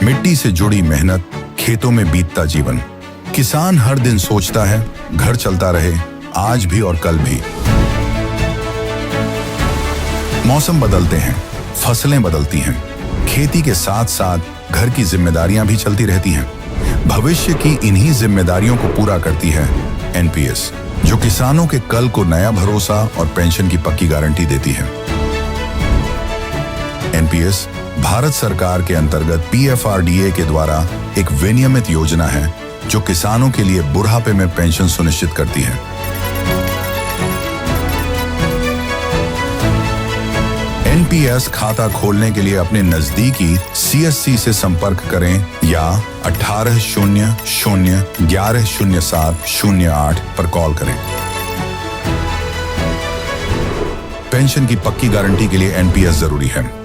मिट्टी से जुड़ी मेहनत, खेतों में बीतता जीवन। किसान हर दिन सोचता है घर चलता रहे, आज भी और कल भी। मौसम बदलते हैं, फसलें बदलती हैं, खेती के साथ साथ घर की जिम्मेदारियां भी चलती रहती हैं। भविष्य की इन्हीं जिम्मेदारियों को पूरा करती है एनपीएस, जो किसानों के कल को नया भरोसा और पेंशन की पक्की गारंटी देती है। एनपीएस भारत सरकार के अंतर्गत पीएफआरडीए के द्वारा एक विनियमित योजना है जो किसानों के लिए बुढ़ापे में पेंशन सुनिश्चित करती है। एनपीएस खाता खोलने के लिए अपने नजदीकी सीएससी से संपर्क करें या 1800-110708 पर कॉल करें। पेंशन की पक्की गारंटी के लिए एनपीएस जरूरी है।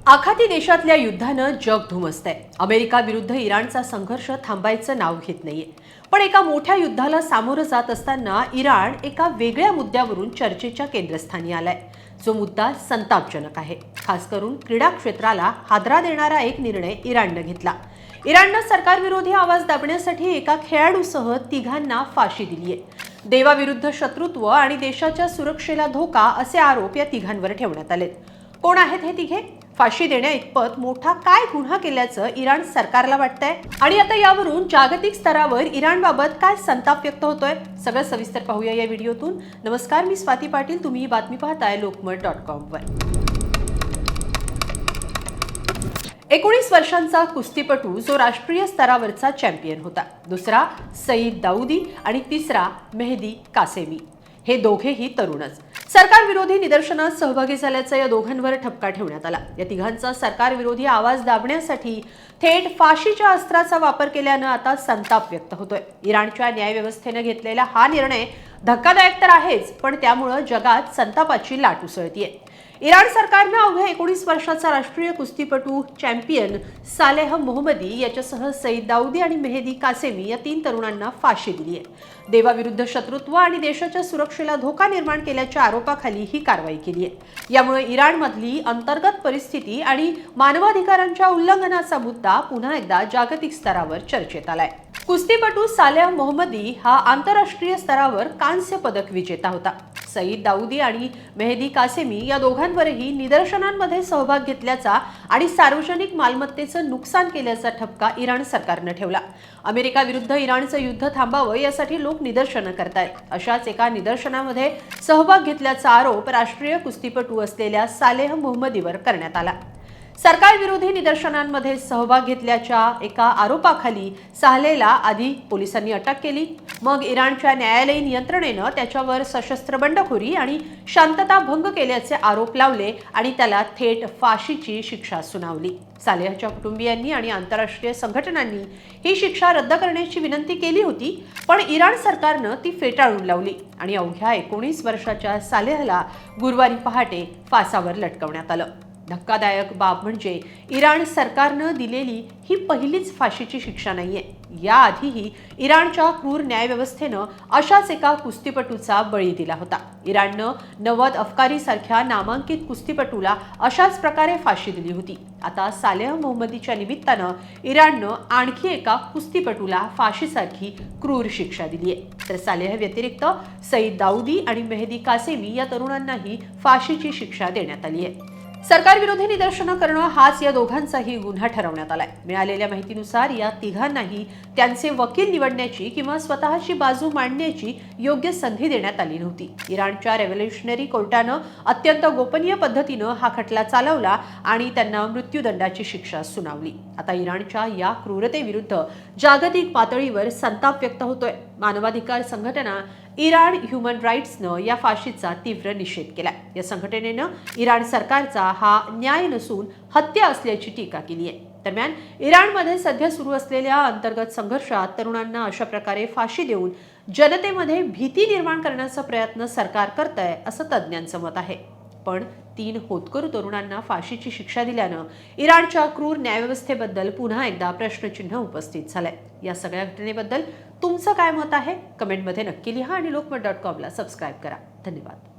आखाती देशातल्या युद्धानं जग धुमसतंय। अमेरिका विरुद्ध इराणचा संघर्ष थांबायचं नाव घेत नाहीये। पण एका मोठ्या युद्धाला सामोरं जात असताना इराण एका वेगळ्या मुद्द्यावरून चर्चेच्या केंद्रस्थानी आलाय, जो मुद्दा संतापजनक आहे। खास करून क्रीडा क्षेत्राला हादरा देणारा एक निर्णय इराणनं घेतला। इराणनं सरकारविरोधी आवाज दाबण्यासाठी एका खेळाडूसह तिघांना फाशी दिली आहे। देवाविरुद्ध शत्रुत्व आणि देशाच्या सुरक्षेला धोका असे आरोप या तिघांवर ठेवण्यात आलेत। कोण आहेत हे तिघे? फाशी देण्या इतपत मोठा काय गुन्हा केल्याचं इराण सरकारला वाटतंय? आणि आता यावरून जागतिक स्तरावर इराणबाबत काय संताप व्यक्त होतोय? सगळं सविस्तर पाहूया या व्हिडिओतून। नमस्कार, मी स्वाती पाटील, तुम्ही ही बातमी पाहताय लोकमत.com वर। 19 वर्षांचा कुस्तीपटू जो राष्ट्रीय स्तरावरचा चॅम्पियन होता, दुसरा सईद दाऊदी आणि तिसरा मेहदी कासेमी, हे दोघेही तरुणच। सरकार विरोधी निदर्शनात सहभागी झाल्याचा या दोघांवर ठपका ठेवण्यात आला। या तिघांचा सरकार विरोधी आवाज दाबण्यासाठी थेट फाशीच्या अस्त्राचा वापर केल्यानं आता संताप व्यक्त होतोय। इराणच्या न्यायव्यवस्थेने घेतलेला हा निर्णय धक्कादायक तर आहेच, पण त्यामुळे जगात संतापाची लाट उसळतीये। इराण सरकारनं अवघ्या 19 वर्षाचा राष्ट्रीय कुस्तीपटू चॅम्पियन सालेह मोहम्मदी याच्यासह सईद दाऊदी आणि मेहदी कासेमी या 3 तरुणांना फाशी दिली आहे। देवाविरुद्ध शत्रुत्व आणि देशाच्या सुरक्षेला धोका निर्माण केल्याच्या आरोपाखाली ही कारवाई केली आहे। यामुळे इराणमधली अंतर्गत परिस्थिती आणि मानवाधिकारांच्या उल्लंघनाचा मुद्दा पुन्हा एकदा जागतिक स्तरावर चर्चेत आलाय। कुस्तीपटू सालेह मोहम्मदी हा आंतरराष्ट्रीय स्तरावर कांस्य पदक विजेता होता। सईद दाऊदी आणि मेहदी कासेमी या दोघांवरही निदर्शनांमध्ये सहभाग घेतल्याचा आणि सार्वजनिक मालमत्तेचं नुकसान केल्याचा ठपका इराण सरकारनं ठेवला। अमेरिका विरुद्ध इराणचं युद्ध थांबावं यासाठी लोक निदर्शनं करतायत। अशाच एका निदर्शनामध्ये सहभाग घेतल्याचा आरोप राष्ट्रीय कुस्तीपटू असलेल्या सालेह मोहम्मदीवर करण्यात आला। सरकार विरोधी निदर्शनांमध्ये सहभाग घेतल्याच्या एका आरोपाखाली सालेहला आधी पोलिसांनी अटक केली, मग इराणच्या न्यायालयीन यंत्रणेनं त्याच्यावर सशस्त्र बंडखोरी आणि शांतता भंग केल्याचे आरोप लावले आणि त्याला थेट फाशीची शिक्षा सुनावली। सालेहच्या कुटुंबियांनी आणि आंतरराष्ट्रीय संघटनांनी ही शिक्षा रद्द करण्याची विनंती केली होती, पण इराण सरकारनं ती फेटाळून लावली आणि अवघ्या 19 वर्षाच्या सालेहला गुरुवारी पहाटे फासावर लटकवण्यात आलं। धक्कादायक बाब म्हणजे इराण सरकारनं दिलेली ही पहिलीच फाशीची शिक्षा नाहीये। याआधीही इराणच्या क्रूर न्यायव्यवस्थेनं अशाच एका कुस्तीपटूचा बळी दिला होता। इराणनं नवद अफकारी सारख्या नामांकित कुस्तीपटूला अशाच प्रकारे फाशी दिली होती। आता सालेह मोहम्मदीच्या निमित्तानं इराणनं आणखी एका कुस्तीपटूला फाशीसारखी क्रूर शिक्षा दिली आहे। तर सालेह व्यतिरिक्त सईद दाऊदी आणि मेहदी कासेमी या तरुणांनाही फाशीची शिक्षा देण्यात आली आहे। सरकार विरोधी निदर्शनं करणं हाच या दोघांचाही गुन्हा ठरवण्यात आलाय। मिळालेल्या माहितीनुसार या तिघांनाही त्यांचे वकील निवडण्याची किंवा स्वतःची बाजू मांडण्याची योग्य संधी देण्यात आली नव्हती। इराणच्या रेव्होल्युशनरी कोर्टानं अत्यंत गोपनीय पद्धतीनं हा खटला चालवला आणि त्यांना मृत्यूदंडाची शिक्षा सुनावली। आता इराणच्या या क्रूरतेविरुद्ध जागतिक पातळीवर संताप व्यक्त होतोय। मानवाधिकार संघटना इराण ह्युमन राईट्सनं या फाशीचा तीव्र निषेध केलाय। या संघटनेनं इराण सरकारचा हा न्याय नसून हत्या असल्याची टीका केली आहे। दरम्यान इराणमध्ये सध्या सुरू असलेल्या अंतर्गत संघर्षात तरुणांना अशा प्रकारे फाशी देऊन जनतेमध्ये भीती निर्माण करण्याचा प्रयत्न सरकार करतंय असं तज्ज्ञांचं मत आहे। पण 3 होतकरू तरुणांना फाशीची शिक्षा दिल्यानं इराणच्या क्रूर न्यायव्यवस्थेबद्दल पुन्हा एकदा प्रश्नचिन्ह उपस्थित झालंय। या सगळ्या घटनेबद्दल तुमचं काय मत आहे? कमेंटमध्ये नक्की लिहा आणि लोकमत.com ला सबस्क्राइब करा। धन्यवाद।